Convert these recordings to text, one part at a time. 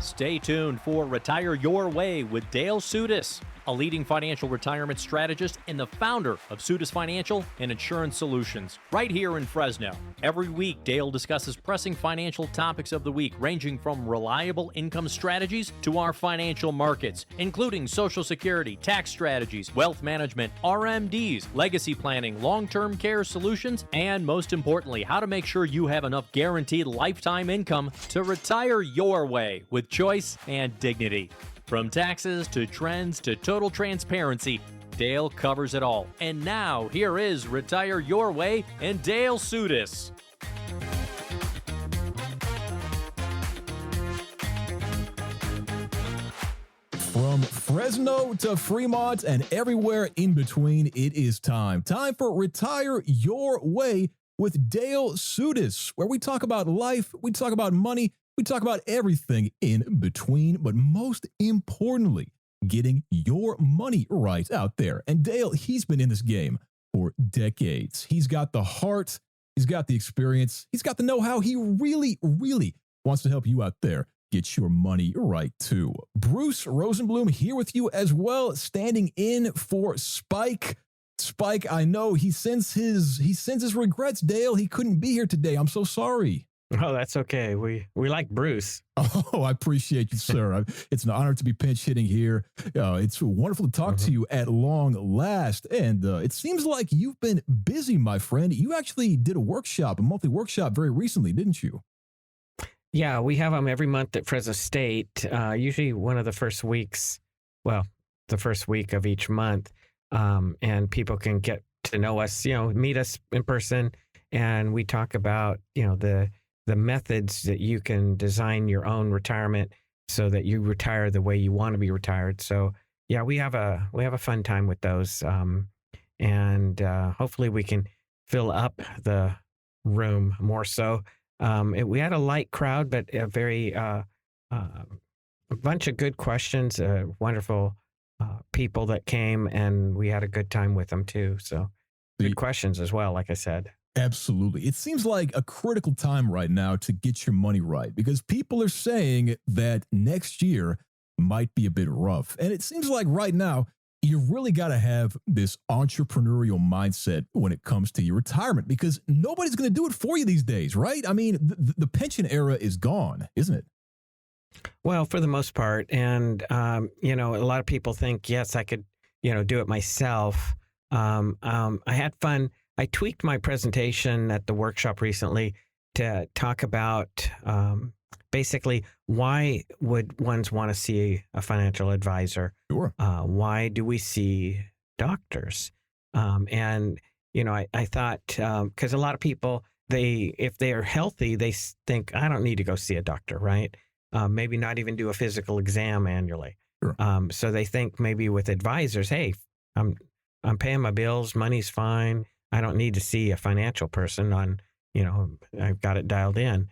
Stay tuned for Retire Your Way with Dale Soutas, a leading financial retirement strategist and the founder of Soutas Financial and Insurance Solutions, right here in Fresno. Every week, Dale discusses pressing financial topics of the week, ranging from reliable income strategies to our financial markets, including Social Security, tax strategies, wealth management, RMDs, legacy planning, long-term care solutions, and most importantly, how to make sure you have enough guaranteed lifetime income to retire your way with choice and dignity. From taxes to trends to total transparency, Dale covers it all. And now, here is Retire Your Way and Dale Soutas. From Fresno to Fremont and everywhere in between, it is time. Time for Retire Your Way with Dale Soutas, where we talk about life, we talk about money, we talk about everything in between, but most importantly, getting your money right out there. And Dale, he's been in this game for decades. He's got the heart, he's got the experience, he's got the know-how. He really, really wants to help you out there get your money right too. Bruce Rosenblum here with you as well, standing in for Spike. Spike, I know he sends his regrets, Dale. He couldn't be here today. I'm so sorry. Oh, that's okay. We like Bruce. Oh, I appreciate you, sir. It's an honor to be pinch hitting here. It's wonderful to talk to you at long last. And it seems like you've been busy, my friend. You actually did a monthly workshop very recently, didn't you? Yeah, we have them every month at Fresno State, usually one of the first weeks, the first week of each month. And people can get to know us, meet us in person. And we talk about, the methods that you can design your own retirement so that you retire the way you want to be retired. So yeah, we have a fun time with those. And hopefully we can fill up the room more so. We had a light crowd, but a very, a bunch of good questions, wonderful people that came, and we had a good time with them too. So good questions as well, like I said. Absolutely. It seems like a critical time right now to get your money right, because people are saying that next year might be a bit rough. And it seems like right now, you really got to have this entrepreneurial mindset when it comes to your retirement, because nobody's going to do it for you these days, right? I mean, the pension era is gone, isn't it? Well, for the most part. And, a lot of people think, yes, I could, do it myself. I had fun. I tweaked my presentation at the workshop recently to talk about basically why would ones want to see a financial advisor? Sure. Why do we see doctors? I thought, because a lot of people, if they are healthy, they think, I don't need to go see a doctor, right? Maybe not even do a physical exam annually. Sure. So they think maybe with advisors, hey, I'm paying my bills, money's fine. I don't need to see a financial person I've got it dialed in.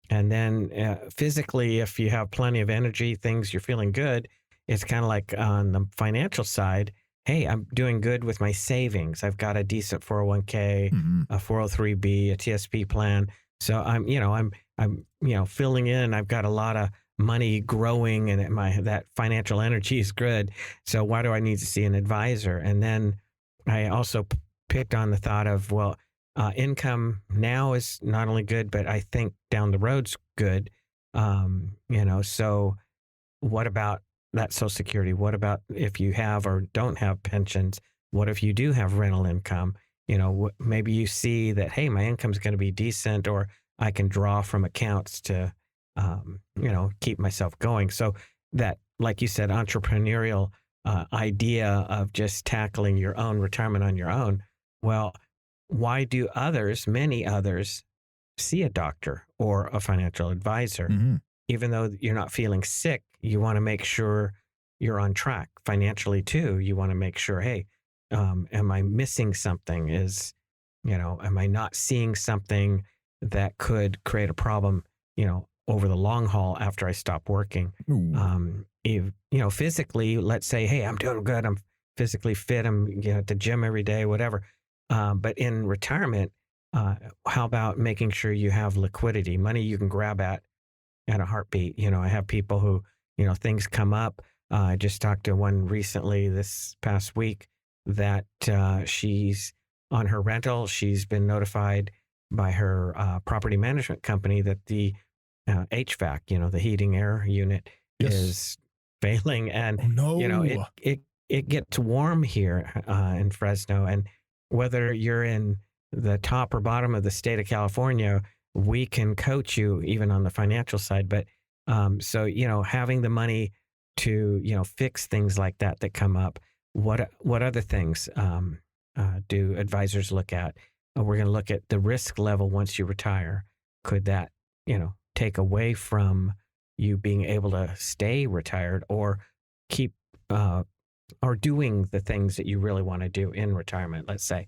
And then physically, if you have plenty of energy, you're feeling good, it's kind of like on the financial side, hey, I'm doing good with my savings. I've got a decent 401k, a 403b, a TSP plan. So I'm filling in. I've got a lot of money growing, and that financial energy is good. So why do I need to see an advisor? And then I also picked on the thought of, income now is not only good, but I think down the road's good. So what about that Social Security? What about if you have or don't have pensions? What if you do have rental income? Maybe you see that, hey, my income's going to be decent, or I can draw from accounts to, keep myself going. So that, like you said, entrepreneurial idea of just tackling your own retirement on your own. Well, why do many others, see a doctor or a financial advisor? Mm-hmm. Even though you're not feeling sick, you want to make sure you're on track financially too. You want to make sure, hey, am I missing something? Am I not seeing something that could create a problem, over the long haul after I stop working? Physically, let's say, hey, I'm doing good. I'm physically fit. I'm at the gym every day, whatever. But in retirement, how about making sure you have liquidity, money you can grab at at a heartbeat. I have people who, things come up. I just talked to one recently this past week that she's on her rental. She's been notified by her property management company that the HVAC, the heating air unit, is failing. And, Oh, no. It gets warm here in Fresno. And whether you're in the top or bottom of the state of California, we can coach you even on the financial side. But so, having the money to, fix things like that come up. What other things do advisors look at? We're going to look at the risk level once you retire. Could that, take away from you being able to stay retired or keep or doing the things that you really want to do in retirement? Let's say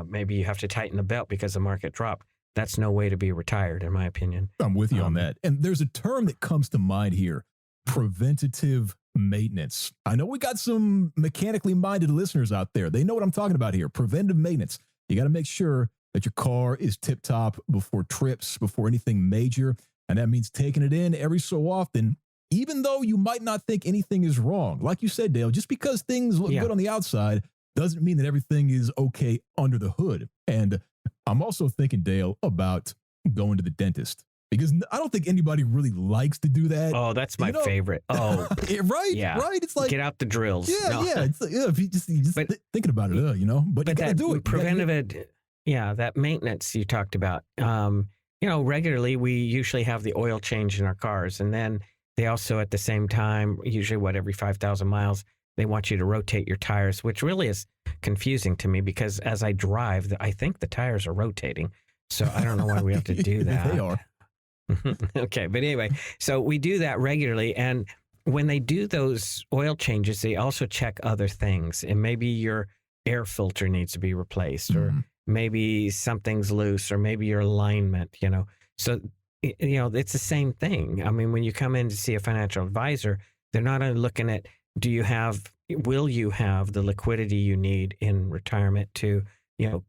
maybe you have to tighten the belt because the market dropped. That's no way to be retired, in my opinion. I'm with you on that. And there's a term that comes to mind here: preventative maintenance. I know we got some mechanically minded listeners out there. They know what I'm talking about here. Preventative maintenance. You got to make sure that your car is tip top before trips, before anything major. And that means taking it in every so often, even though you might not think anything is wrong. Like you said, Dale, just because things look good on the outside doesn't mean that everything is okay under the hood. And I'm also thinking, Dale, about going to the dentist, because I don't think anybody really likes to do that. Oh, that's my favorite. Oh, right. Yeah. Right. It's like, get out the drills. Yeah. No. Yeah. It's like, if you just thinking about it, but you gotta do it. Preventative, that maintenance you talked about. Regularly we usually have the oil change in our cars, and then they also at the same time, usually every 5,000 miles, they want you to rotate your tires, which really is confusing to me because as I drive, I think the tires are rotating. So I don't know why we have to do that. They are. Okay. But anyway, so we do that regularly. And when they do those oil changes, they also check other things. And maybe your air filter needs to be replaced, or maybe something's loose, or maybe your alignment, So, it's the same thing. I mean, when you come in to see a financial advisor, they're not only looking at, will you have the liquidity you need in retirement to,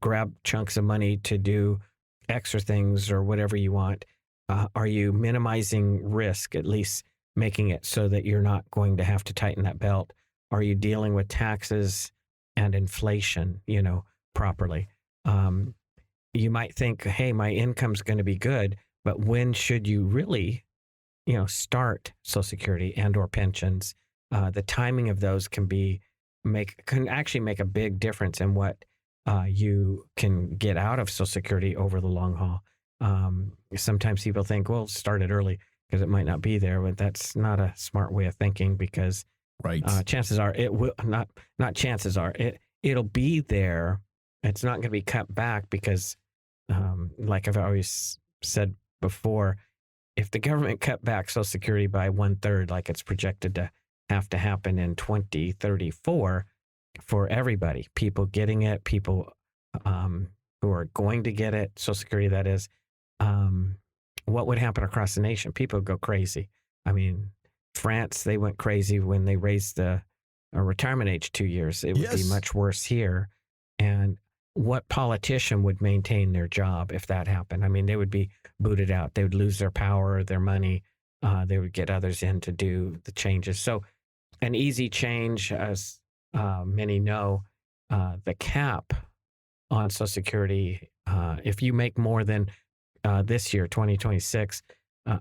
grab chunks of money to do extra things or whatever you want. Are you minimizing risk, at least making it so that you're not going to have to tighten that belt? Are you dealing with taxes and inflation, properly? You might think, hey, my income's going to be good, but when should you really, start Social Security and or pensions? The timing of those can actually make a big difference in what you can get out of Social Security over the long haul. Sometimes people think, well, start it early because it might not be there, but that's not a smart way of thinking, because chances are it will not chances are it'll be there. It's not going to be cut back because, like I've always said before, if the government cut back Social Security by 1/3, like it's projected to have to happen in 2034 for everybody, people getting it, people who are going to get it, Social Security, that is, what would happen across the nation? People would go crazy. I mean, France, they went crazy when they raised the retirement age 2 years. It would be much worse here. And what politician would maintain their job if that happened? I mean, they would be booted out. They would lose their power, their money. They would get others in to do the changes. So an easy change, as many know, the cap on Social Security, if you make more than this year, 2026,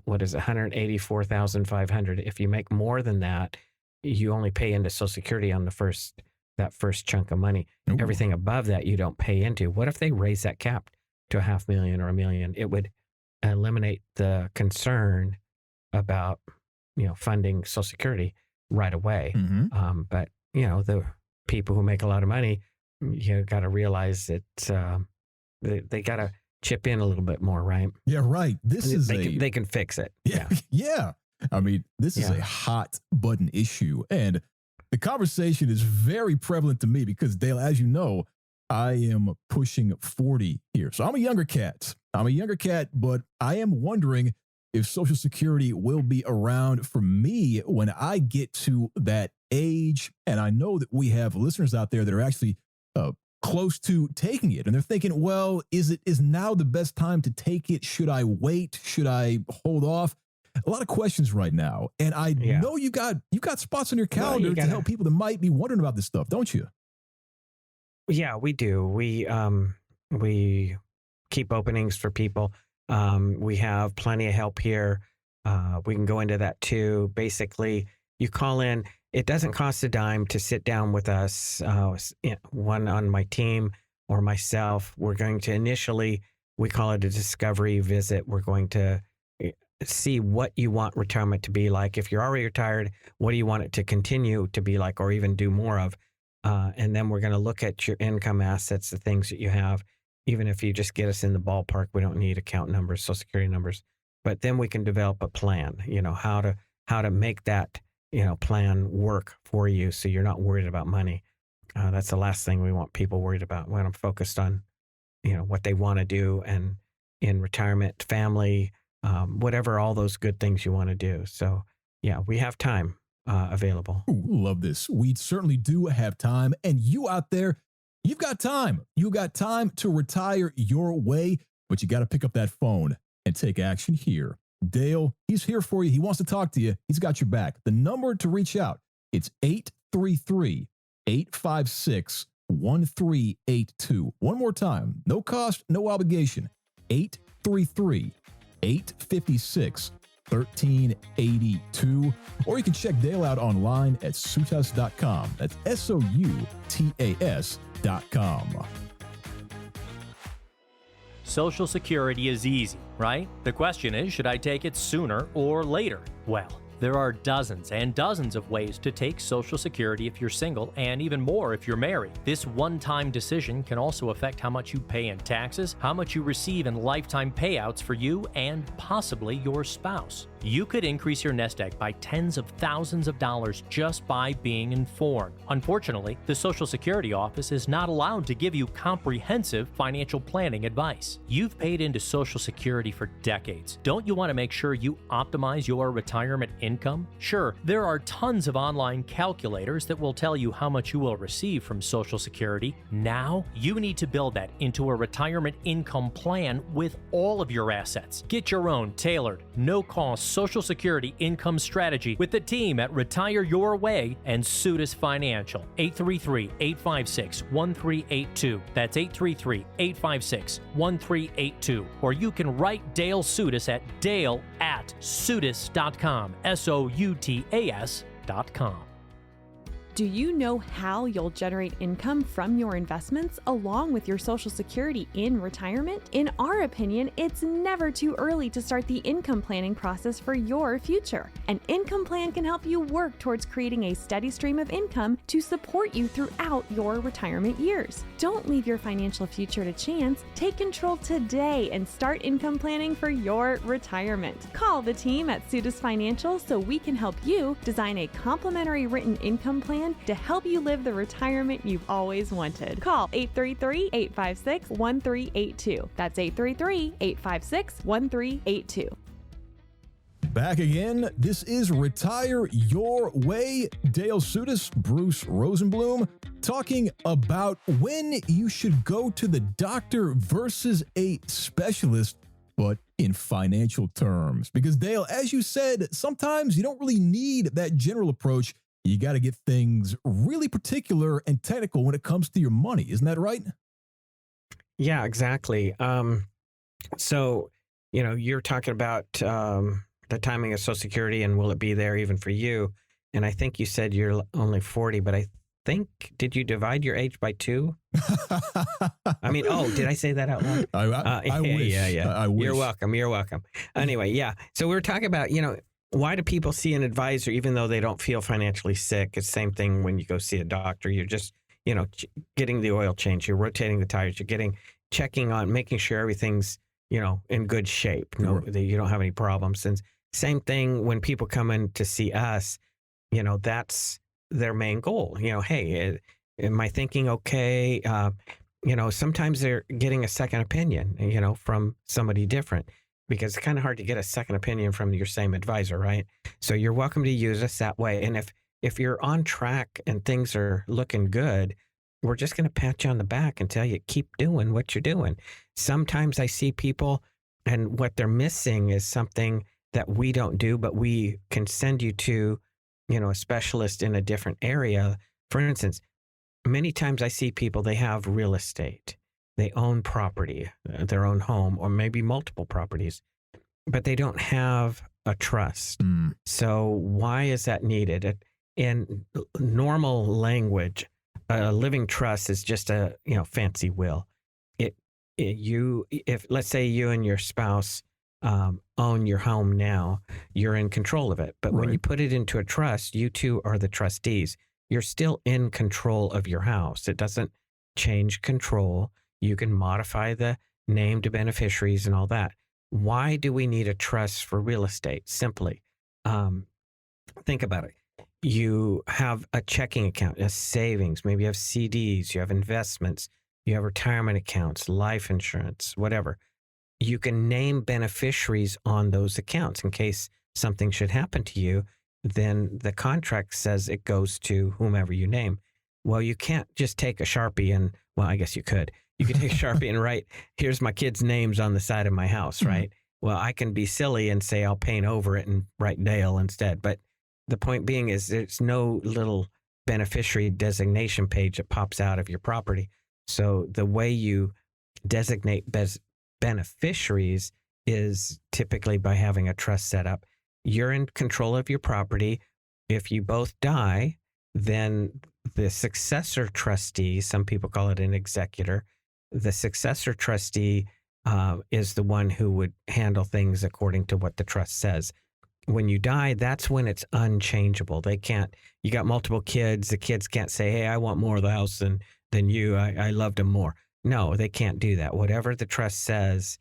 what is it, $184,500. If you make more than that, you only pay into Social Security on that first chunk of money. Ooh. Everything above that, you don't pay into. What if they raise that cap to $500,000 or $1 million? It would eliminate the concern about, funding Social Security right away. Mm-hmm. But, the people who make a lot of money, you got to realize that they got to chip in a little bit more, right? Yeah, right. They can fix it. Yeah. Yeah. I mean, this is a hot button issue. And the conversation is very prevalent to me because, Dale, as you know, I am pushing 40 here. So I'm a younger cat, but I am wondering if Social Security will be around for me when I get to that age. And I know that we have listeners out there that are actually close to taking it. And they're thinking, well, is now the best time to take it? Should I wait? Should I hold off? A lot of questions right now, and I know you got spots on your calendar to help people that might be wondering about this stuff, don't you? Yeah, we do. We keep openings for people. We have plenty of help here. We can go into that too. Basically, you call in. It doesn't cost a dime to sit down with us, one on my team or myself. We're going to initially, we call it a discovery visit. We're going to see what you want retirement to be like. If you're already retired, what do you want it to continue to be like or even do more of? And then we're going to look at your income assets, the things that you have. Even if you just get us in the ballpark, we don't need account numbers, social security numbers, but then we can develop a plan, how to make that, plan work for you. So you're not worried about money. That's the last thing we want people worried about when I'm focused on, what they want to do and in retirement, family, whatever, all those good things you want to do. So yeah, we have time available. Ooh, love this. We certainly do have time. And you out there, you've got time. You got time to retire your way, but you got to pick up that phone and take action here. Dale, he's here for you. He wants to talk to you. He's got your back. The number to reach out, it's 833-856-1382. One more time. No cost, no obligation. 833-856-1382. Or you can check Dale out online at Soutas.com. That's SOUTAS.com. Social Security is easy, right? The question is, should I take it sooner or later? Well, there are dozens and dozens of ways to take Social Security if you're single, and even more if you're married. This one-time decision can also affect how much you pay in taxes, how much you receive in lifetime payouts for you, and possibly your spouse. You could increase your nest egg by tens of thousands of dollars just by being informed. Unfortunately, the Social Security office is not allowed to give you comprehensive financial planning advice. You've paid into Social Security for decades. Don't you want to make sure you optimize your retirement income? Sure, there are tons of online calculators that will tell you how much you will receive from Social Security. Now, you need to build that into a retirement income plan with all of your assets. Get your own tailored, no-cost Social Security income strategy with the team at Retire Your Way and Soutas Financial. 833-856-1382. That's 833-856-1382. Or you can write Dale Soutas at dale@soutas.com. SOUTAS.com. Do you know how you'll generate income from your investments along with your Social Security in retirement? In our opinion, it's never too early to start the income planning process for your future. An income plan can help you work towards creating a steady stream of income to support you throughout your retirement years. Don't leave your financial future to chance. Take control today and start income planning for your retirement. Call the team at Soutas Financial so we can help you design a complimentary written income plan to help you live the retirement you've always wanted. Call 833-856-1382. That's 833-856-1382. Back again. This is Retire Your Way. Dale Soutas, Bruce Rosenblum, talking about when you should go to the doctor versus a specialist, but in financial terms. Because Dale, as you said, sometimes you don't really need that general approach. You got to get things really particular and technical when it comes to your money. Isn't that right? Yeah, exactly. So, you're talking about the timing of Social Security and will it be there even for you? And I think you said you're only 40, but I think, did you divide your age by 2? I mean, did I say that out loud? I wish. Yeah. I wish. You're welcome. Anyway, yeah. So we were talking about, why do people see an advisor even though they don't feel financially sick? It's the same thing when you go see a doctor. You're just, getting the oil change. You're rotating the tires. You're checking on, making sure everything's, in good shape. That you don't have any problems. And same thing when people come in to see us, that's their main goal. Hey, am I thinking okay? Sometimes they're getting a second opinion, from somebody different. Because it's kind of hard to get a second opinion from your same advisor, right? So you're welcome to use us that way. And if you're on track and things are looking good, we're just going to pat you on the back and tell you, keep doing what you're doing. Sometimes I see people and what they're missing is something that we don't do, but we can send you to, a specialist in a different area. For instance, many times I see people, they have real estate, they own property, their own home, or maybe multiple properties, but they don't have a trust. So why is that needed? In normal language, a living trust is just a fancy will. If let's say you and your spouse own your home now, you're in control of it. But when you put it into a trust, you two are the trustees. You're still in control of your house. It doesn't change control. You can modify the named beneficiaries and all that. Why do we need a trust for real estate? Simply, think about it. You have a checking account, a savings, maybe you have CDs, you have investments, you have retirement accounts, life insurance, whatever. You can name beneficiaries on those accounts in case something should happen to you. Then the contract says it goes to whomever you name. Well, you can't just take a Sharpie and, well, I guess you could. You could take a Sharpie and write, here's my kids' names on the side of my house, right? Well, I can be silly and say I'll paint over it and write Dale instead. But the point being is there's no little beneficiary designation page that pops out of your property. So the way you designate beneficiaries is typically by having a trust set up. You're in control of your property. If you both die, then the successor trustee, some people call it an executor, the successor trustee is the one who would handle things according to what the trust says. When you die, that's when it's unchangeable. They can't, you got multiple kids, the kids can't say, hey, I want more of the house than you, I loved them more. No, they can't do that. Whatever the trust says,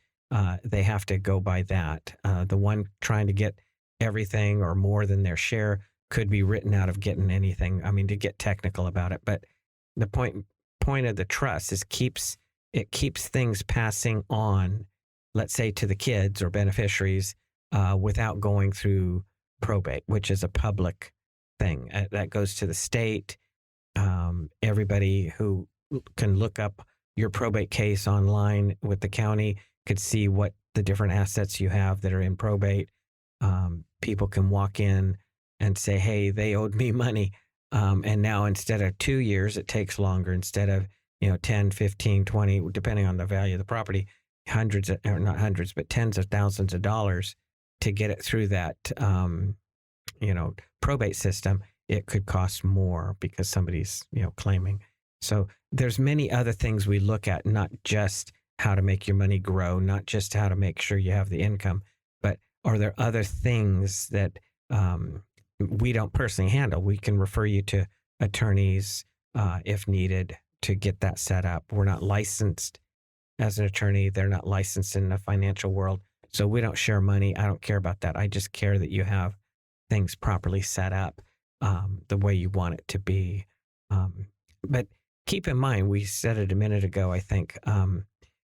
they have to go by that. The one trying to get everything or more than their share could be written out of getting anything. I mean, to get technical about it, but the point of the trust is it keeps things passing on, let's say to the kids or beneficiaries, without going through probate, which is a public thing. That goes to the state. Everybody who can look up your probate case online with the county could see what the different assets you have that are in probate. People can walk in and say, hey, they owed me money. And now instead of 2 years, it takes longer. Instead of 10, 15, 20, depending on the value of the property, not hundreds, but tens of thousands of dollars to get it through that, probate system. It could cost more because somebody's, claiming. So there's many other things we look at, not just how to make your money grow, not just how to make sure you have the income, but are there other things that we don't personally handle? We can refer you to attorneys if needed to get that set up. We're not licensed as an attorney. They're not licensed in the financial world. So we don't share money. I don't care about that. I just care that you have things properly set up the way you want it to be. But keep in mind, we said it a minute ago, I think,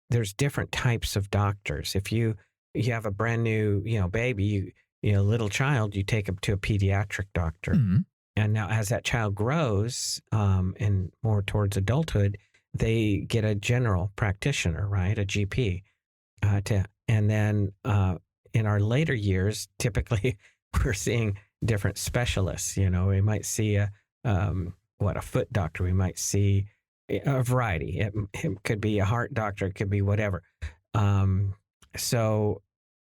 there's different types of doctors. If you have a brand new, baby, little child, you take them to a pediatric doctor. Mm-hmm. And now as that child grows and more towards adulthood, they get a general practitioner, right? A GP. And then in our later years, typically we're seeing different specialists. We might see a foot doctor. We might see a variety. It could be a heart doctor. It could be whatever. So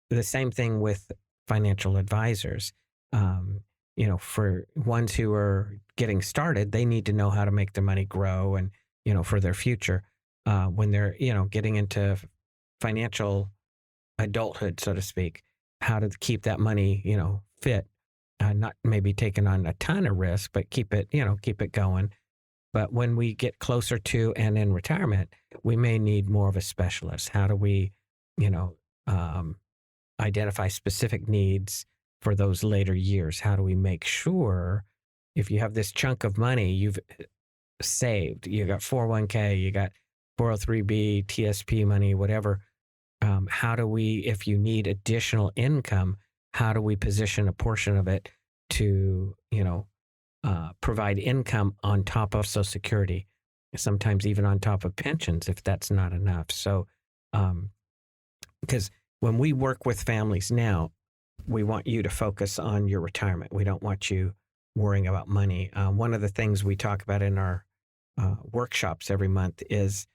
the same thing with financial advisors. For ones who are getting started, they need to know how to make their money grow and, for their future. When they're, getting into financial adulthood, so to speak, how to keep that money, fit, not maybe taking on a ton of risk, but keep it going. But when we get closer to and in retirement, we may need more of a specialist. How do we, identify specific needs for those later years? How do we make sure if you have this chunk of money you've saved, you got 401k, you got 403b, TSP money, whatever, how do we, if you need additional income, how do we position a portion of it to, provide income on top of Social Security, sometimes even on top of pensions, if that's not enough. So, because when we work with families now, we want you to focus on your retirement. We don't want you worrying about money. One of the things we talk about in our workshops every month is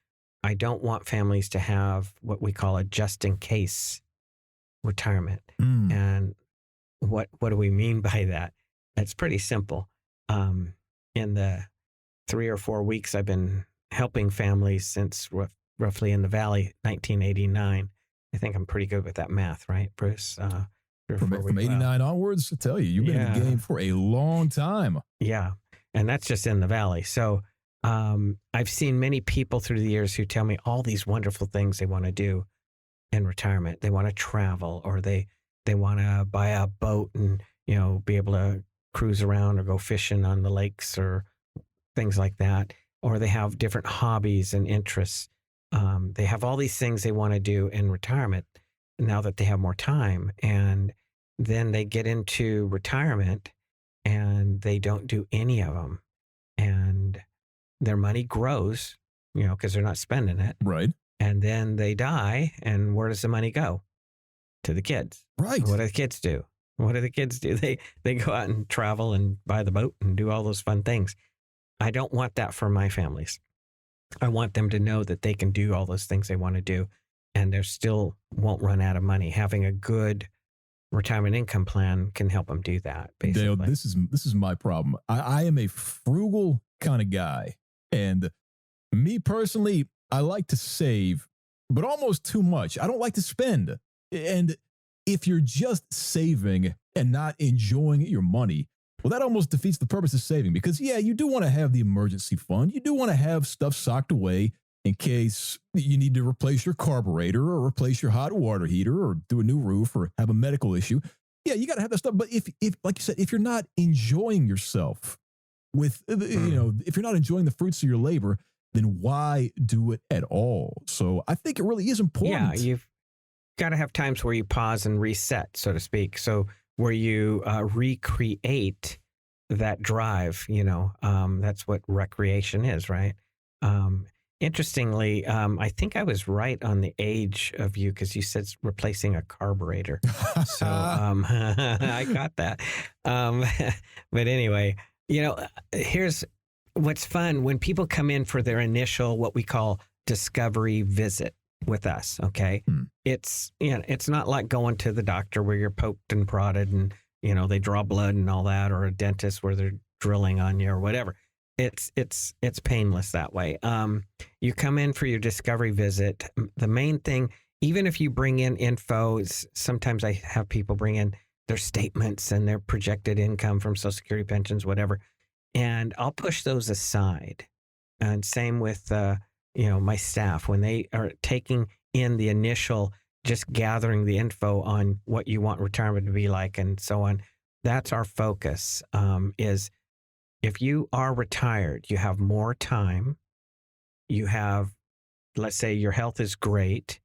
I don't want families to have what we call a just in case retirement. And what do we mean by that? It's pretty simple. In the 3 or 4 weeks I've been helping families since roughly in the Valley, 1989. I think I'm pretty good with that math, right, Bruce? From 89 onwards, I tell you, you've been in the game for a long time. Yeah, and that's just in the Valley. So I've seen many people through the years who tell me all these wonderful things they want to do in retirement. They want to travel, or they want to buy a boat and, be able to cruise around or go fishing on the lakes or things like that. Or they have different hobbies and interests. They have all these things they want to do in retirement now that they have more time. And then they get into retirement and they don't do any of them. And their money grows, because they're not spending it. Right. And then they die. And where does the money go? To the kids. Right. What do the kids do? They go out and travel and buy the boat and do all those fun things. I don't want that for my families. I want them to know that they can do all those things they want to do, and they still won't run out of money. Having a good retirement income plan can help them do that, basically. Dale, this is my problem. I am a frugal kind of guy. And me personally, I like to save, but almost too much. I don't like to spend. And if you're just saving and not enjoying your money, well, that almost defeats the purpose of saving, because, yeah, you do want to have the emergency fund. You do want to have stuff socked away in case you need to replace your carburetor or replace your hot water heater or do a new roof or have a medical issue. Yeah, you got to have that stuff. But if like you said, if you're not enjoying yourself with, if you're not enjoying the fruits of your labor, then why do it at all? So I think it really is important. Yeah, you've got to have times where you pause and reset, so to speak. So where you recreate that drive, that's what recreation is, right? Interestingly, I think I was right on the age of you, because you said replacing a carburetor. So I got that. But anyway, here's what's fun. When people come in for their initial, what we call discovery visit with us, okay? It's not like going to the doctor where you're poked and prodded and, they draw blood and all that, or a dentist where they're drilling on you or whatever. It's painless that way. You come in for your discovery visit. The main thing, even if you bring in info, sometimes I have people bring in their statements and their projected income from Social Security, pensions, whatever, and I'll push those aside. And same with my staff, when they are taking in the initial, just gathering the info on what you want retirement to be like and so on. That's our focus, is if you are retired, you have more time, you have, let's say your health is great,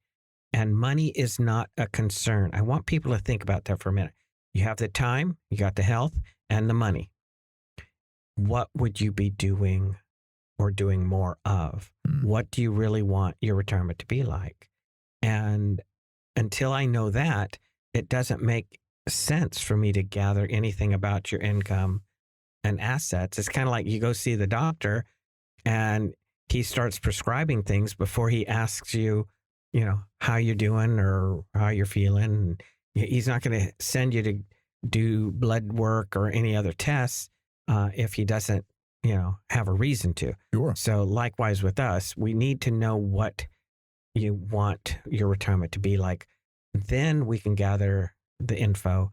and money is not a concern. I want people to think about that for a minute. You have the time, you got the health, and the money. What would you be doing or doing more of? What do you really want your retirement to be like? And until I know that, it doesn't make sense for me to gather anything about your income and assets. It's kind of like you go see the doctor and he starts prescribing things before he asks you, how you're doing or how you're feeling. He's not going to send you to do blood work or any other tests if he doesn't, have a reason to. Sure. So likewise with us, we need to know what you want your retirement to be like. Then we can gather the info.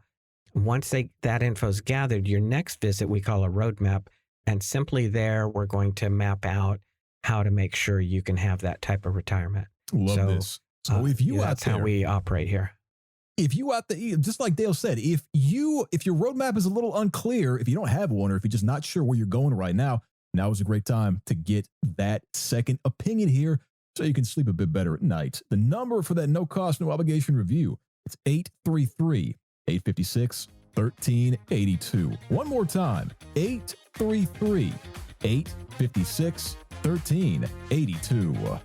Once that info is gathered, your next visit we call a roadmap. And simply there, we're going to map out how to make sure you can have that type of retirement. Love this. So if you out that's there, how we operate here. If you out there, just like Dale said, if your roadmap is a little unclear, if you don't have one, or if you're just not sure where you're going right now is a great time to get that second opinion here so you can sleep a bit better at night. The number for that no cost, no obligation review, it's 833-856-1382. One more time, 833-856-1382.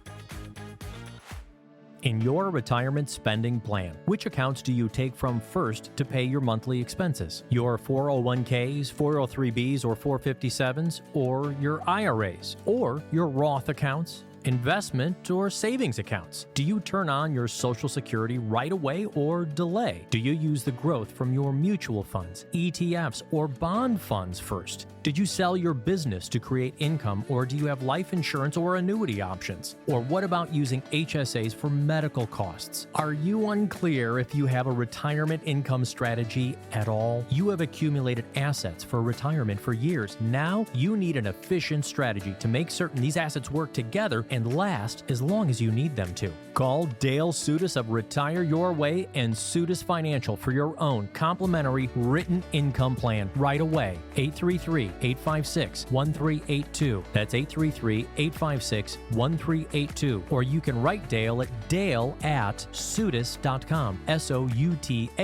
in your retirement spending plan. Which accounts do you take from first to pay your monthly expenses? Your 401ks, 403bs, or 457s, or your IRAs, or your Roth accounts? Investment or savings accounts? Do you turn on your Social Security right away or delay? Do you use the growth from your mutual funds, ETFs, or bond funds first? Did you sell your business to create income, or do you have life insurance or annuity options? Or what about using HSAs for medical costs? Are you unclear if you have a retirement income strategy at all? You have accumulated assets for retirement for years. Now you need an efficient strategy to make certain these assets work together and last as long as you need them to. Call Dale Soutas of Retire Your Way and Soutas Financial for your own complimentary written income plan right away. 833-856-1382. That's 833-856-1382. Or you can write Dale at dale@soutas.com. SOUTAS.com.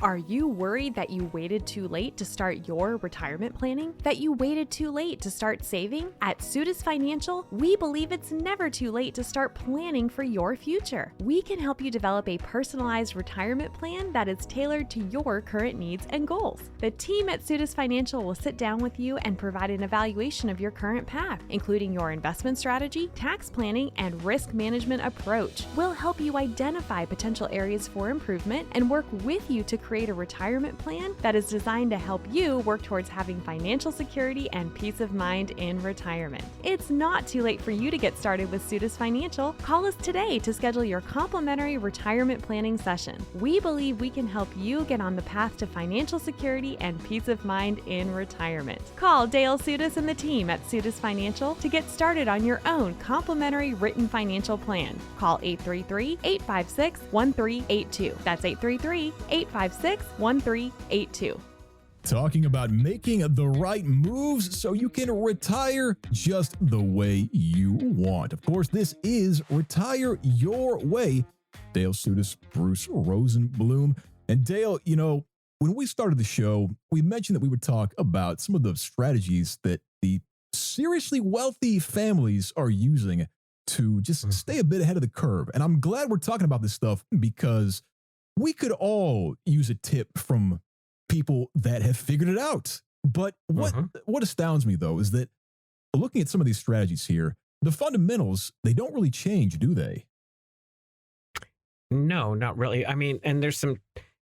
Are you worried that you waited too late to start your retirement planning? That you waited too late to start saving? At Soutas Financial, we believe it's never too late to start planning for your future. We can help you develop a personalized retirement plan that is tailored to your current needs and goals. The team at Soutas Financial will sit down with you and provide an evaluation of your current path, including your investment strategy, tax planning, and risk management approach. We'll help you identify potential areas for improvement and work with you to create a retirement plan that is designed to help you work towards having financial security and peace of mind in retirement. It's not too late for you to get started with Soutas Financial. Call us today to schedule your complimentary retirement planning session. We believe we can help you get on the path to financial security and peace of mind in retirement. Call Dale Soutas and the team at Soutas Financial to get started on your own complimentary written financial plan. Call 833-856-1382. That's 833-856-1382. Talking about making the right moves so you can retire just the way you want. Of course, this is Retire Your Way. Dale Soutas, Bruce Rosenblum. And Dale, when we started the show, we mentioned that we would talk about some of the strategies that the seriously wealthy families are using to just stay a bit ahead of the curve. And I'm glad we're talking about this stuff because we could all use a tip from people that have figured it out. But what astounds me, though, is that looking at some of these strategies here, the fundamentals, they don't really change, do they? No, not really. I mean, and there's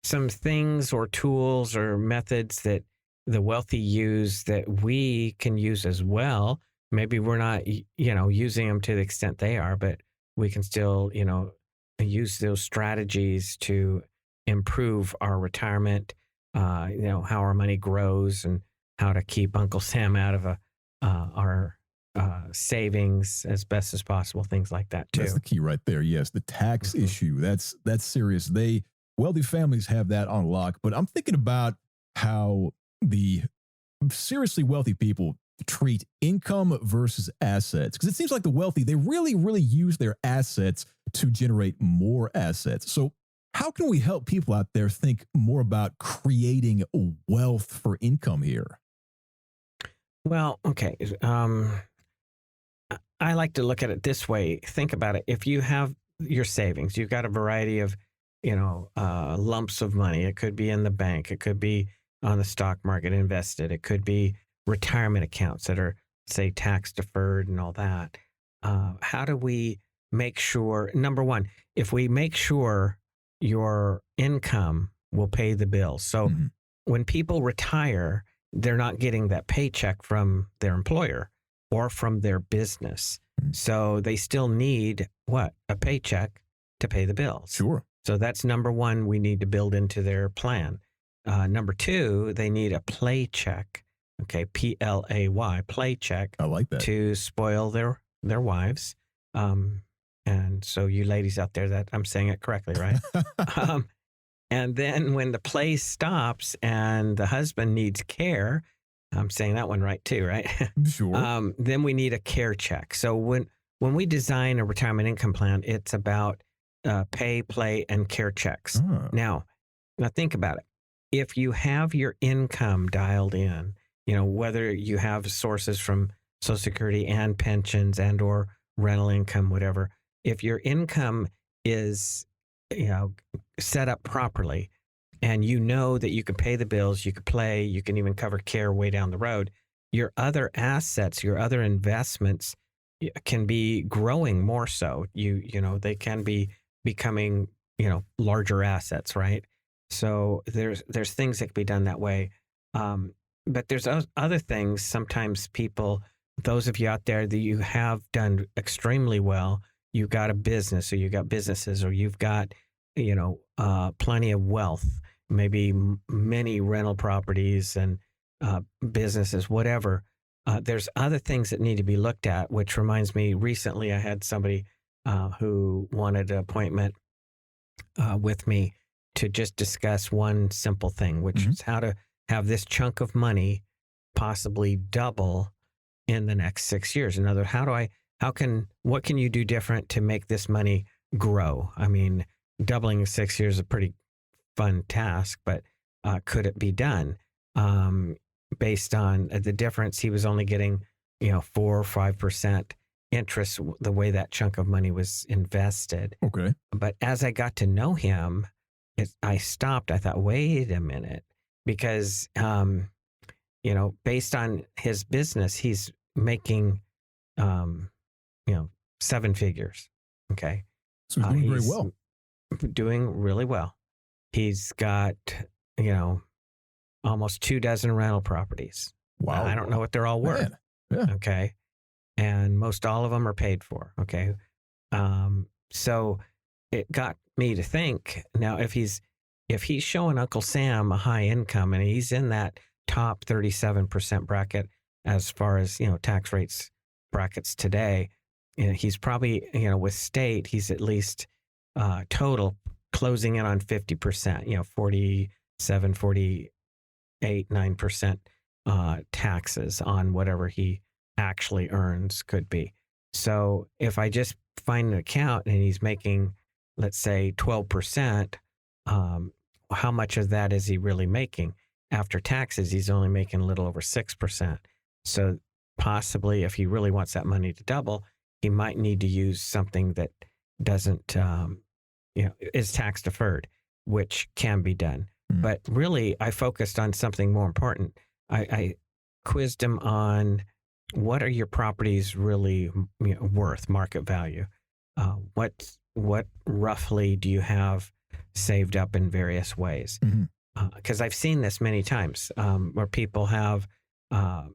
some things or tools or methods that the wealthy use that we can use as well. Maybe we're not, using them to the extent they are, but we can still, use those strategies to improve our retirement, how our money grows and how to keep Uncle Sam out of our savings as best as possible, things like that too. That's the key right there. Yes, the tax issue, that's serious. Wealthy families have that on lock, but I'm thinking about how the seriously wealthy people treat income versus assets, because it seems like the wealthy, they really, really use their assets to generate more assets. So how can we help people out there think more about creating wealth for income here? Well, okay. I like to look at it this way. Think about it. If you have your savings, you've got a variety of, lumps of money. It could be in the bank. It could be on the stock market invested. It could be retirement accounts that are, say, tax deferred and all that. How do we make sure, number one, if we make sure your income will pay the bills. So when people retire, they're not getting that paycheck from their employer or from their business. So they still need what? A paycheck to pay the bills. Sure. So that's number one, we need to build into their plan. Number two, they need a play check. Okay, PLAY, play check. I like that. To spoil their wives. And so you ladies out there, that I'm saying it correctly, right? And then when the play stops and the husband needs care, I'm saying that one right too, right? Sure. Then we need a care check. So when we design a retirement income plan, it's about pay, play, and care checks. Now think about it. If you have your income dialed in, whether you have sources from Social Security and pensions and or rental income, whatever, if your income is, set up properly, and you know that you can pay the bills, you can play, you can even cover care way down the road, your other assets, your other investments can be growing more so. They can be becoming, larger assets, right? So there's things that can be done that way. But there's other things. Sometimes people, those of you out there that you have done extremely well, you've got a business, or you've got businesses, or you've got, plenty of wealth, maybe many rental properties and businesses, whatever. There's other things that need to be looked at, which reminds me, recently I had somebody who wanted an appointment with me to just discuss one simple thing, which is how to have this chunk of money possibly double in the next 6 years. In other words, what can you do different to make this money grow? I mean, doubling in 6 years is a pretty fun task, but could it be done? Based on the difference, he was only getting, 4 or 5% interest, the way that chunk of money was invested. Okay. But as I got to know him, I stopped. I thought, wait a minute, because, based on his business, he's making, 7 figures. Okay. So he's doing very well. Doing really well. He's got, almost 24 rental properties. Wow. I don't know what they're all worth. Man. Yeah. Okay. And most all of them are paid for. Okay. So it got me to think, now if he's showing Uncle Sam a high income, and he's in that top 37% bracket as far as, tax rates brackets today, he's probably, with state, he's at least total closing in on 50%, 47, 48, 9% taxes on whatever he actually earns could be. So if I just find an account and he's making, let's say 12%, how much of that is he really making? After taxes, he's only making a little over 6%. So possibly if he really wants that money to double, he might need to use something that doesn't, is tax deferred, which can be done. But really, I focused on something more important. I quizzed him on, what are your properties really worth, market value? What roughly do you have saved up in various ways? Because I've seen this many times, where people have a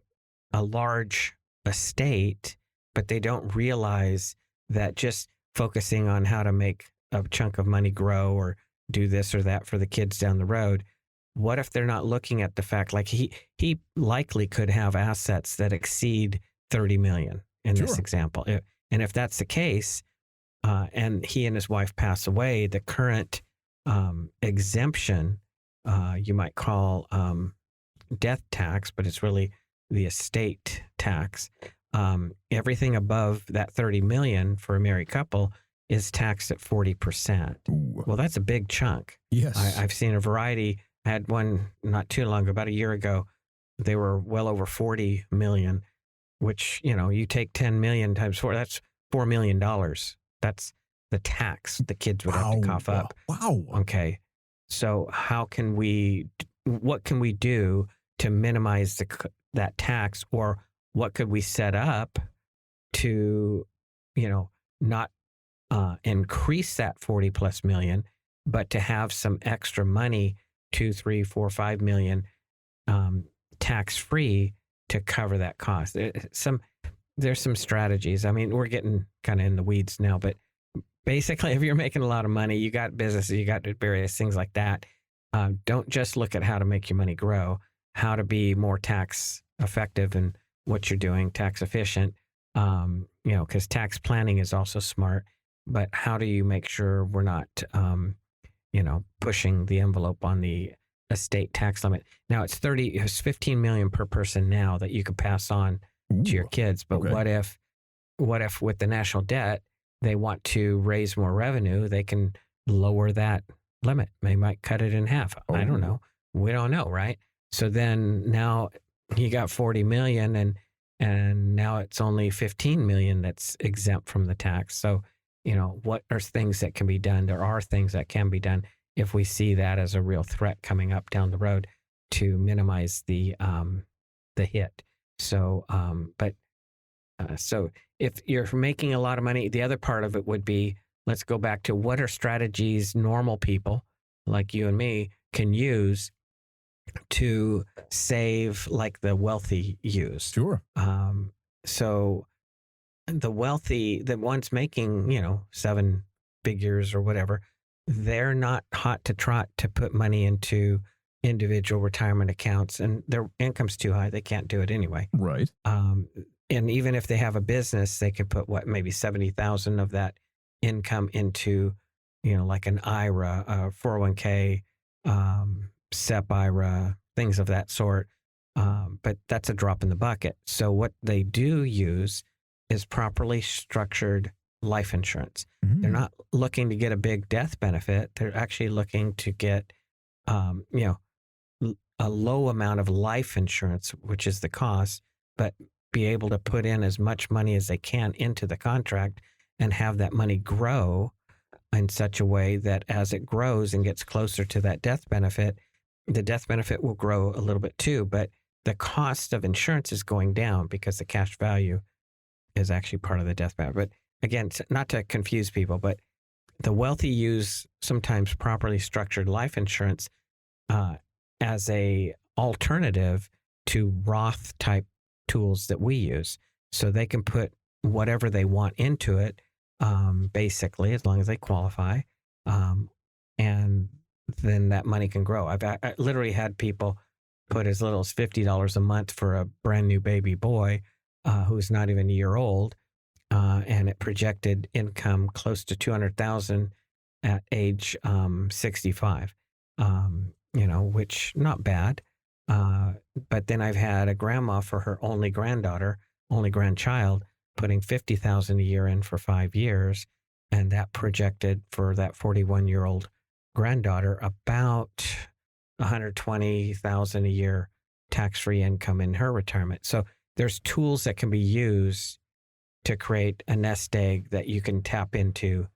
large estate, but they don't realize that just focusing on how to make a chunk of money grow or do this or that for the kids down the road. What if they're not looking at the fact, like he likely could have assets that exceed 30 million in this example. And if that's the case, and he and his wife pass away, the current exemption, you might call death tax, but it's really the estate tax. Everything above that 30 million for a married couple is taxed at 40%. Ooh. Well, that's a big chunk. Yes. I've seen a variety. I had one not too long ago, about a year ago. They were well over 40 million, which, you take 10 million times 4, that's $4 million. That's the tax the kids would have to cough up. Wow. Okay. So what can we do to minimize that tax, or what could we set up to, not increase that 40 plus million, but to have some extra money, 2, 3, 4, 5 million, tax free to cover that cost. There's some strategies. I mean, we're getting kind of in the weeds now, but basically, if you're making a lot of money, you got businesses, you got various things like that. Don't just look at how to make your money grow, how to be more tax effective in what you're doing, tax efficient. Because tax planning is also smart. But how do you make sure we're not, pushing the envelope on the estate tax limit? Now it's 15 million per person now that you could pass on to your kids. But what if with the national debt, they want to raise more revenue? They can lower that limit. They might cut it in half. I don't know. We don't know, right? So then now you got 40 million and now it's only 15 million that's exempt from the tax. So what are things that can be done? There are things that can be done if we see that as a real threat coming up down the road to minimize the hit. So, so if you're making a lot of money, the other part of it would be, let's go back to what are strategies normal people like you and me can use to save like the wealthy use. Sure. So the wealthy, the ones making, 7 figures or whatever, they're not hot to trot to put money into individual retirement accounts, and their income's too high. They can't do it anyway. Right. And even if they have a business, they could put maybe 70,000 of that income into, like an IRA, 401k, SEP IRA, things of that sort. But that's a drop in the bucket. So what they do use is properly structured life insurance. Mm-hmm. They're not looking to get a big death benefit. They're actually looking to get, a low amount of life insurance, which is the cost, but be able to put in as much money as they can into the contract and have that money grow in such a way that as it grows and gets closer to that death benefit, the death benefit will grow a little bit too, but the cost of insurance is going down because the cash value is actually part of the death benefit. But again, not to confuse people, but the wealthy use sometimes properly structured life insurance as a alternative to Roth type tools that we use. So they can put whatever they want into it, basically, as long as they qualify. And then that money can grow. I literally had people put as little as $50 a month for a brand new baby boy who's not even a year old. And it projected income close to $200,000 at age 65, which not bad. But then I've had a grandma for her only grandchild, putting $50,000 a year in for 5 years. And that projected for that 41-year-old granddaughter about $120,000 a year tax-free income in her retirement. So there's tools that can be used to create a nest egg that you can tap into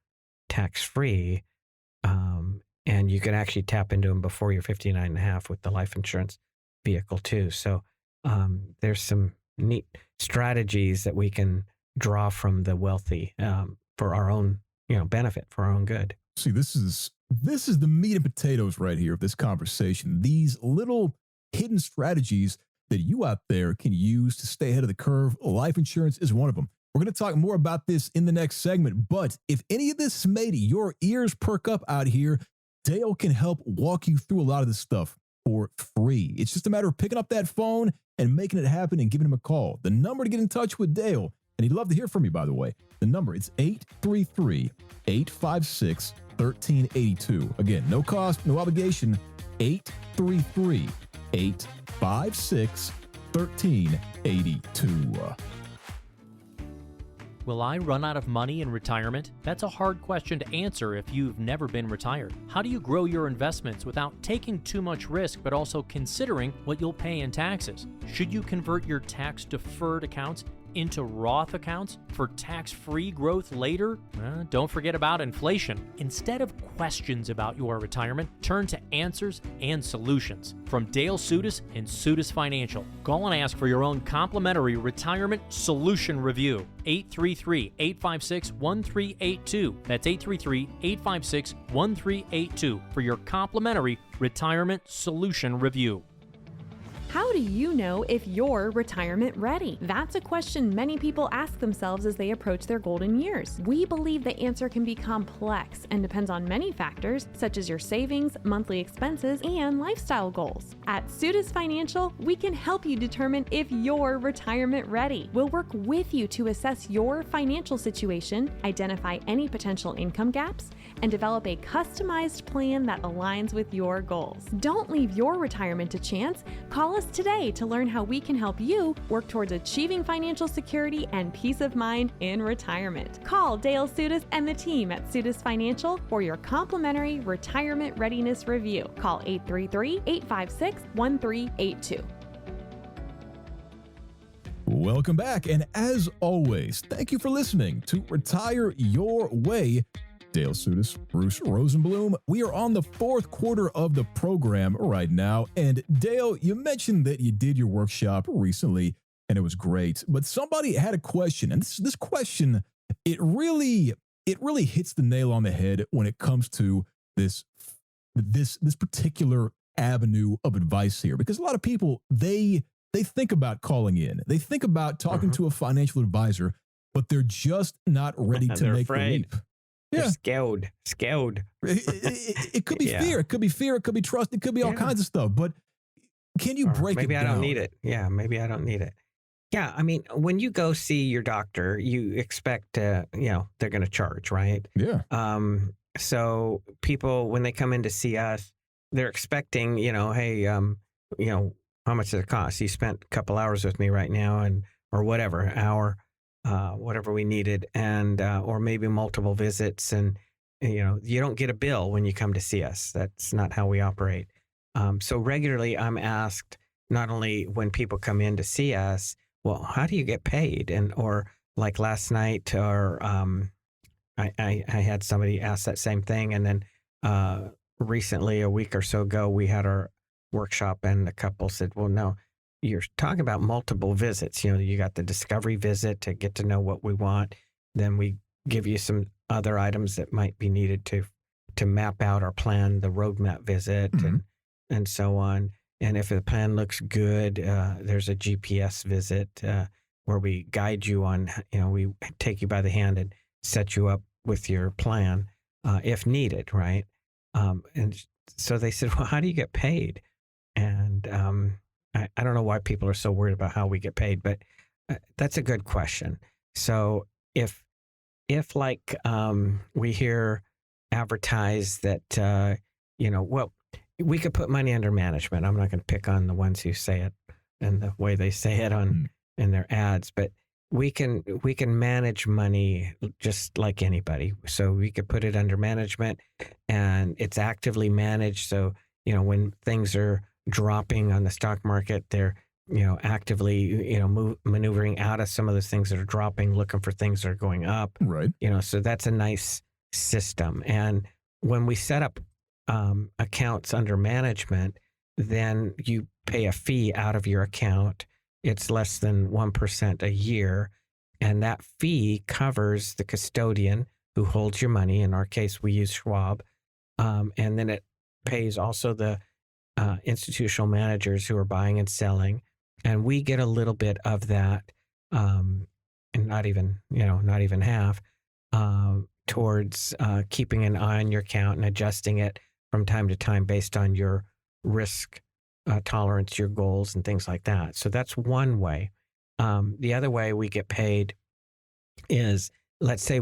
tax-free. And you can actually tap into them before you're 59 and a half with the life insurance vehicle too. So there's some neat strategies that we can draw from the wealthy for our own, benefit, for our own good. See, this is the meat and potatoes right here of this conversation. These little hidden strategies that you out there can use to stay ahead of the curve. Life insurance is one of them. We're going to talk more about this in the next segment. But if any of this made your ears perk up out here, Dale can help walk you through a lot of this stuff for free. It's just a matter of picking up that phone and making it happen and giving him a call. The number to get in touch with Dale, and he'd love to hear from you, by the way. The number, it's 833-856-1382. Again, no cost, no obligation, 833-856-1382. Will I run out of money in retirement? That's a hard question to answer if you've never been retired. How do you grow your investments without taking too much risk, but also considering what you'll pay in taxes? Should you convert your tax-deferred accounts into Roth accounts for tax-free growth later? Don't forget about inflation. Instead of questions about your retirement, turn to answers and solutions. From Dale Soutas and Soutas Financial. Call and ask for your own complimentary retirement solution review. 833-856-1382. That's 833-856-1382 for your complimentary retirement solution review. How do you know if you're retirement ready? That's a question many people ask themselves as they approach their golden years. We believe the answer can be complex and depends on many factors, such as your savings, monthly expenses, and lifestyle goals. At Soutas Financial, we can help you determine if you're retirement ready. We'll work with you to assess your financial situation, identify any potential income gaps, and develop a customized plan that aligns with your goals. Don't leave your retirement to chance. Call us today to learn how we can help you work towards achieving financial security and peace of mind in retirement. Call Dale Soutas and the team at Soutas Financial for your complimentary retirement readiness review. Call 833-856-1382. Welcome back. And as always, thank you for listening to Retire Your Way. Dale Soutas, Bruce Rosenblum. We are on the fourth quarter of the program right now. And Dale, you mentioned that you did your workshop recently and it was great, but somebody had a question. And this question, it really hits the nail on the head when it comes to this particular avenue of advice here, because a lot of people, they think about calling in, they think about talking to a financial advisor, but they're just not ready to make the leap. They're scared. It could be fear. It could be fear. It could be trust. It could be all kinds of stuff. But can you break it down? Maybe I don't need it. Yeah, maybe I don't need it. Yeah, I mean, when you go see your doctor, you expect, they're going to charge, right? Yeah. So people, when they come in to see us, they're expecting, hey, how much does it cost? You spent a couple hours with me right now, or whatever, hour, whatever we needed, and or maybe multiple visits, and you don't get a bill when you come to see us. That's not how we operate. So regularly, I'm asked, not only when people come in to see us, well, how do you get paid? Or like last night, or I had somebody ask that same thing, and then recently, a week or so ago, we had our workshop, and the couple said, well, no, you're talking about multiple visits. You got the discovery visit to get to know what we want. Then we give you some other items that might be needed to map out our plan, the roadmap visit, and so on. And if the plan looks good, there's a GPS visit where we guide you on, we take you by the hand and set you up with your plan if needed, right? And so they said, well, how do you get paid? And I don't know why people are so worried about how we get paid, but that's a good question. So if like we hear advertised that, well, we could put money under management. I'm not going to pick on the ones who say it and the way they say it in their ads, but we can manage money just like anybody. So we could put it under management, and it's actively managed. So, when things are dropping on the stock market, they're, actively, maneuvering out of some of those things that are dropping, looking for things that are going up. Right. So that's a nice system. And when we set up accounts under management, then you pay a fee out of your account. It's less than 1% a year. And that fee covers the custodian who holds your money. In our case, we use Schwab. And then it pays also the institutional managers who are buying and selling. And we get a little bit of that, and not even half, towards keeping an eye on your account and adjusting it from time to time based on your risk tolerance, your goals, and things like that. So that's one way. The other way we get paid is, let's say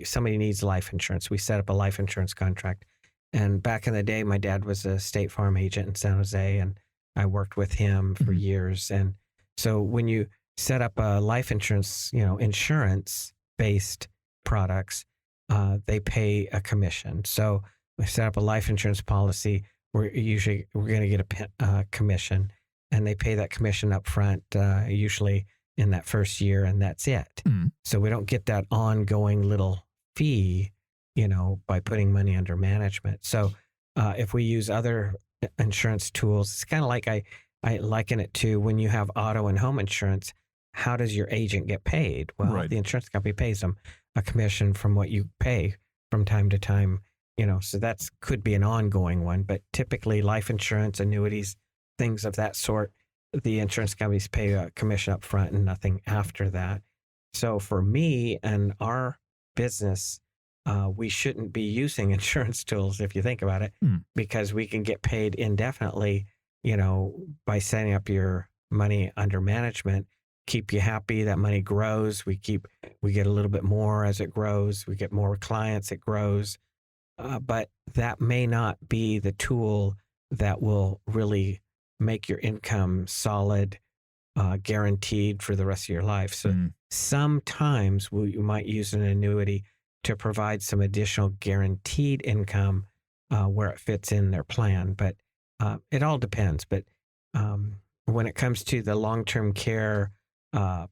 somebody needs life insurance. We set up a life insurance contract. And back in the day, my dad was a State Farm agent in San Jose, and I worked with him for years. And so when you set up a life insurance, insurance-based products, they pay a commission. So we set up a life insurance policy. We're going to get a commission, and they pay that commission up front, usually in that first year, and that's it. So we don't get that ongoing little fee, by putting money under management. So if we use other insurance tools, it's kind of like I liken it to when you have auto and home insurance. How does your agent get paid? Well, the insurance company pays them a commission from what you pay from time to time. So that could be an ongoing one, but typically life insurance, annuities, things of that sort, the insurance companies pay a commission up front and nothing after that. So for me and our business, we shouldn't be using insurance tools, if you think about it, because we can get paid indefinitely, by setting up your money under management, keep you happy. That money grows. We get a little bit more as it grows. We get more clients, it grows. But that may not be the tool that will really make your income solid, guaranteed for the rest of your life. So sometimes you might use an annuity to provide some additional guaranteed income where it fits in their plan. But it all depends. But when it comes to the long-term care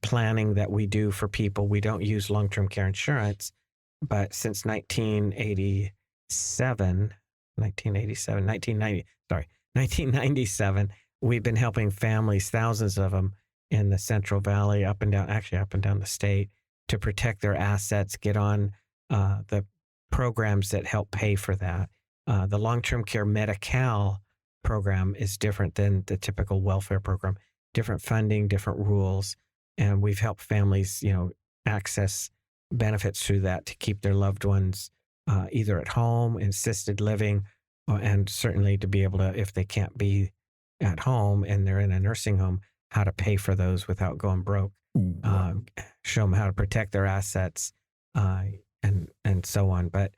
planning that we do for people, we don't use long-term care insurance, but since 1997, we've been helping families, thousands of them in the Central Valley, up and down the state, to protect their assets, get on the programs that help pay for that. The long-term care Medi-Cal program is different than the typical welfare program, different funding, different rules. And we've helped families, access benefits through that to keep their loved ones either at home, assisted living, and certainly to be able to, if they can't be at home and they're in a nursing home, how to pay for those without going broke. Wow. Show them how to protect their assets, and so on. But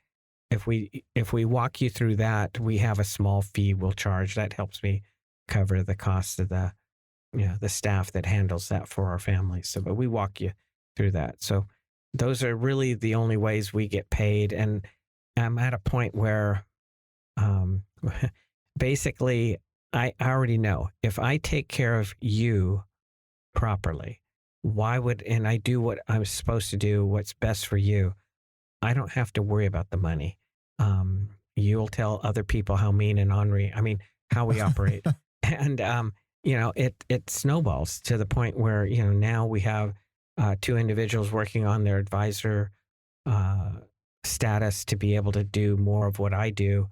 if we walk you through that, we have a small fee we'll charge that helps me cover the cost of the staff that handles that for our families. So, but we walk you through that. So those are really the only ways we get paid. And I'm at a point where, basically, I already know if I take care of you properly, and I do what I'm supposed to do, what's best for you, I don't have to worry about the money. You'll tell other people how mean and ornery, how we operate. And, it snowballs to the point where, now we have 2 individuals working on their advisor status to be able to do more of what I do.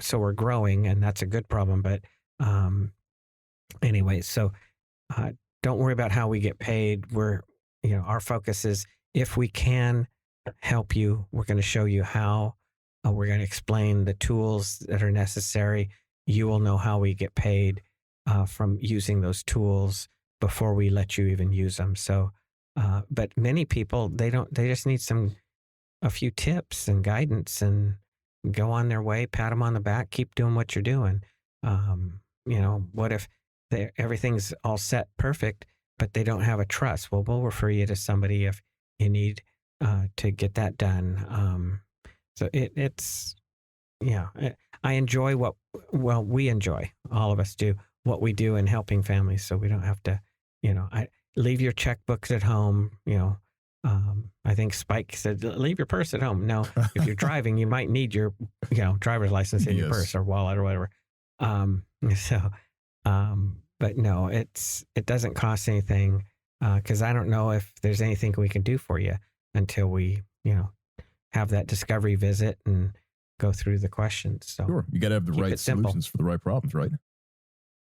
So we're growing, and that's a good problem. But anyway, so don't worry about how we get paid. Our focus is, if we can help you, we're going to show you how. We're going to explain the tools that are necessary. You will know how we get paid from using those tools before we let you even use them. So, but many people, they just need a few tips and guidance, and go on their way, pat them on the back, keep doing what you're doing. What if everything's all set perfect, but they don't have a trust? Well, we'll refer you to somebody if you need to get that done. So I enjoy we enjoy, all of us do, what we do in helping families. So we don't have to, leave your checkbooks at home. I think Spike said, leave your purse at home. No, if you're driving, you might need your, driver's license in your purse or wallet or whatever. But no, it doesn't cost anything, because I don't know if there's anything we can do for you until we, have that discovery visit and go through the questions. So sure, you got to have the right solutions for the right problems, right?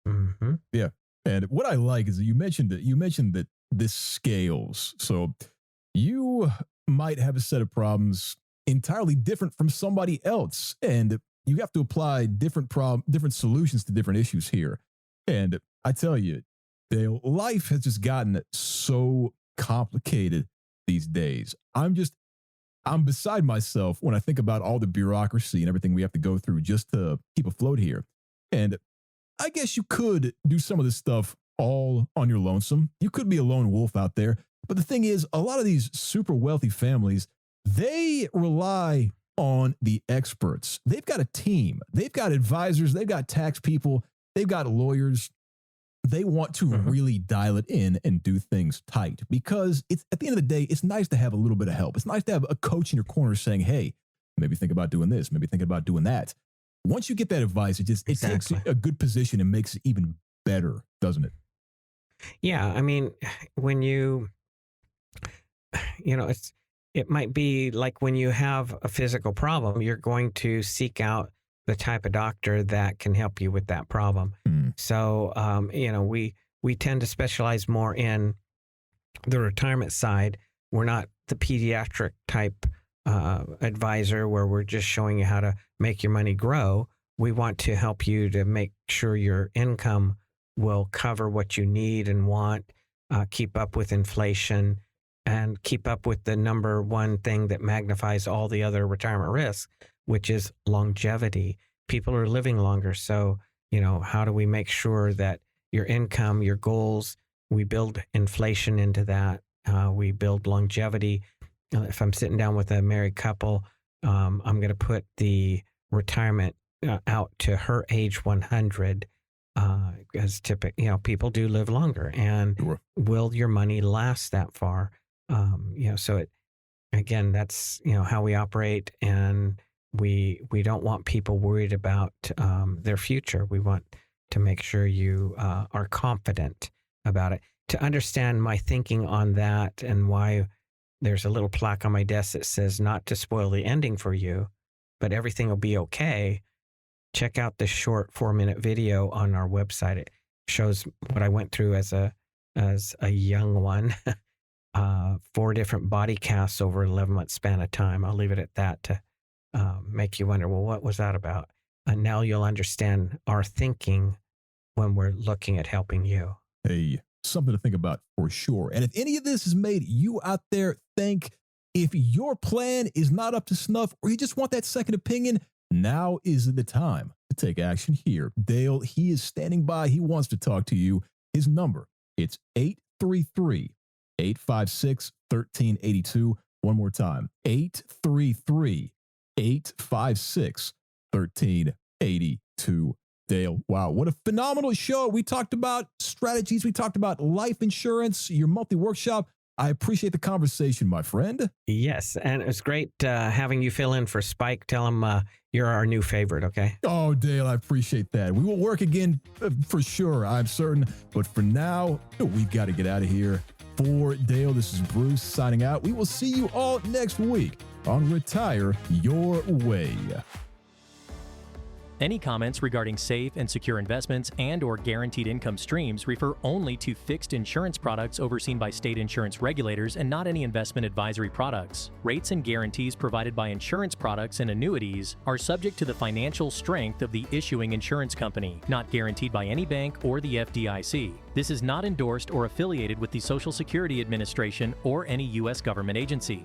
Mm-hmm. Yeah. And what I like is that you mentioned that this scales. So you might have a set of problems entirely different from somebody else, and you have to apply different solutions to different issues here. And I tell you, Dale, life has just gotten so complicated these days. I'm beside myself when I think about all the bureaucracy and everything we have to go through just to keep afloat here. And I guess you could do some of this stuff all on your lonesome. You could be a lone wolf out there. But the thing is, a lot of these super wealthy families, they rely on the experts. They've got a team. They've got advisors. They've got tax people. They've got lawyers. They want to really dial it in and do things tight, because it's, at the end of the day, it's nice to have a little bit of help. It's nice to have a coach in your corner saying, hey, maybe think about doing this, maybe think about doing that. Once you get that advice, it takes a good position and makes it even better, doesn't it? Yeah. When it might be like when you have a physical problem, you're going to seek out the type of doctor that can help you with that problem. So, we tend to specialize more in the retirement side. We're not the pediatric type advisor where we're just showing you how to make your money grow. We want to help you to make sure your income will cover what you need and want, keep up with inflation, and keep up with the number one thing that magnifies all the other retirement risks, which is longevity. People are living longer. So, how do we make sure that your income, your goals, we build inflation into that? We build longevity. If I'm sitting down with a married couple, I'm going to put the retirement out to her age 100, because people do live longer, and Sure. will your money last that far? So again, that's how we operate, and we don't want people worried about their future. We want to make sure you are confident about it. To understand my thinking on that and why there's a little plaque on my desk that says not to spoil the ending for you, but everything will be okay. Check out the short 4-minute video on our website. It shows what I went through as a young one, 4 different body casts over an 11-month span of time. I'll leave it at that to make you wonder, well, what was that about? And now you'll understand our thinking when we're looking at helping you. Hey, something to think about for sure. And if any of this has made you out there think, if your plan is not up to snuff or you just want that second opinion, now is the time to take action here. Dale, he is standing by. He wants to talk to you. His number, it's 833-856-1382. One more time, 833-856-1382. Dale, wow, what a phenomenal show. We talked about strategies. We talked about life insurance, your monthly workshop. I appreciate the conversation, my friend. Yes, and it was great having you fill in for Spike. Tell him you're our new favorite, okay? Oh, Dale, I appreciate that. We will work again for sure, I'm certain. But for now, we've got to get out of here. For Dale, this is Bruce signing out. We will see you all next week on Retire Your Way. Any comments regarding safe and secure investments and/or guaranteed income streams refer only to fixed insurance products overseen by state insurance regulators and not any investment advisory products. Rates and guarantees provided by insurance products and annuities are subject to the financial strength of the issuing insurance company, not guaranteed by any bank or the FDIC. This is not endorsed or affiliated with the Social Security Administration or any U.S. government agency.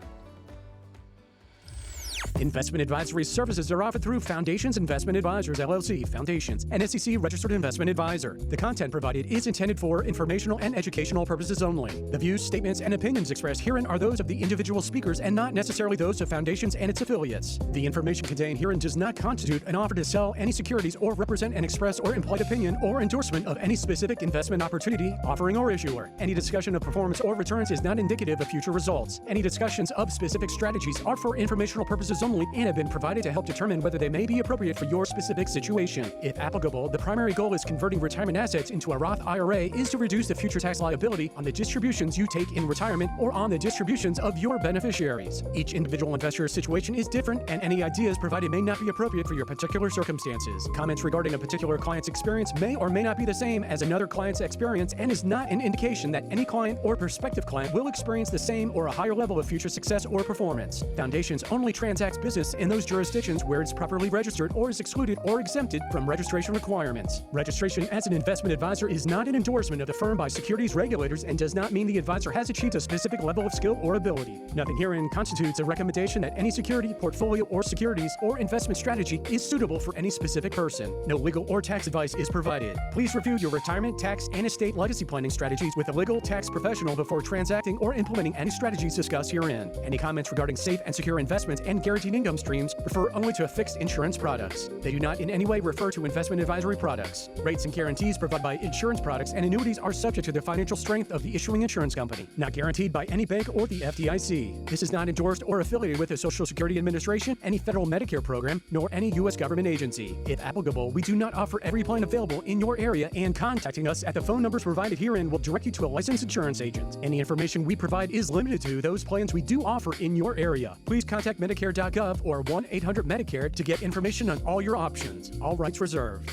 Investment advisory services are offered through Foundations Investment Advisors, LLC, Foundations, an SEC-registered investment advisor. The content provided is intended for informational and educational purposes only. The views, statements, and opinions expressed herein are those of the individual speakers and not necessarily those of Foundations and its affiliates. The information contained herein does not constitute an offer to sell any securities or represent an express or implied opinion or endorsement of any specific investment opportunity, offering, or issuer. Any discussion of performance or returns is not indicative of future results. Any discussions of specific strategies are for informational purposes only and have been provided to help determine whether they may be appropriate for your specific situation. If applicable, the primary goal is converting retirement assets into a Roth IRA is to reduce the future tax liability on the distributions you take in retirement or on the distributions of your beneficiaries. Each individual investor's situation is different, and any ideas provided may not be appropriate for your particular circumstances. Comments regarding a particular client's experience may or may not be the same as another client's experience and is not an indication that any client or prospective client will experience the same or a higher level of future success or performance. Foundations only transacts business in those jurisdictions where it's properly registered or is excluded or exempted from registration requirements. Registration as an investment advisor is not an endorsement of the firm by securities regulators and does not mean the advisor has achieved a specific level of skill or ability. Nothing herein constitutes a recommendation that any security, portfolio, or securities or investment strategy is suitable for any specific person. No legal or tax advice is provided. Please review your retirement, tax, and estate legacy planning strategies with a legal tax professional before transacting or implementing any strategies discussed herein. Any comments regarding safe and secure investments and guaranteed income streams refer only to fixed insurance products. They do not in any way refer to investment advisory products. Rates and guarantees provided by insurance products and annuities are subject to the financial strength of the issuing insurance company, not guaranteed by any bank or the FDIC. This is not endorsed or affiliated with the Social Security Administration, any federal Medicare program, nor any U.S. government agency. If applicable, we do not offer every plan available in your area, and contacting us at the phone numbers provided herein will direct you to a licensed insurance agent. Any information we provide is limited to those plans we do offer in your area. Please contact Medicare.gov or 1-800-MEDICARE to get information on all your options. All rights reserved.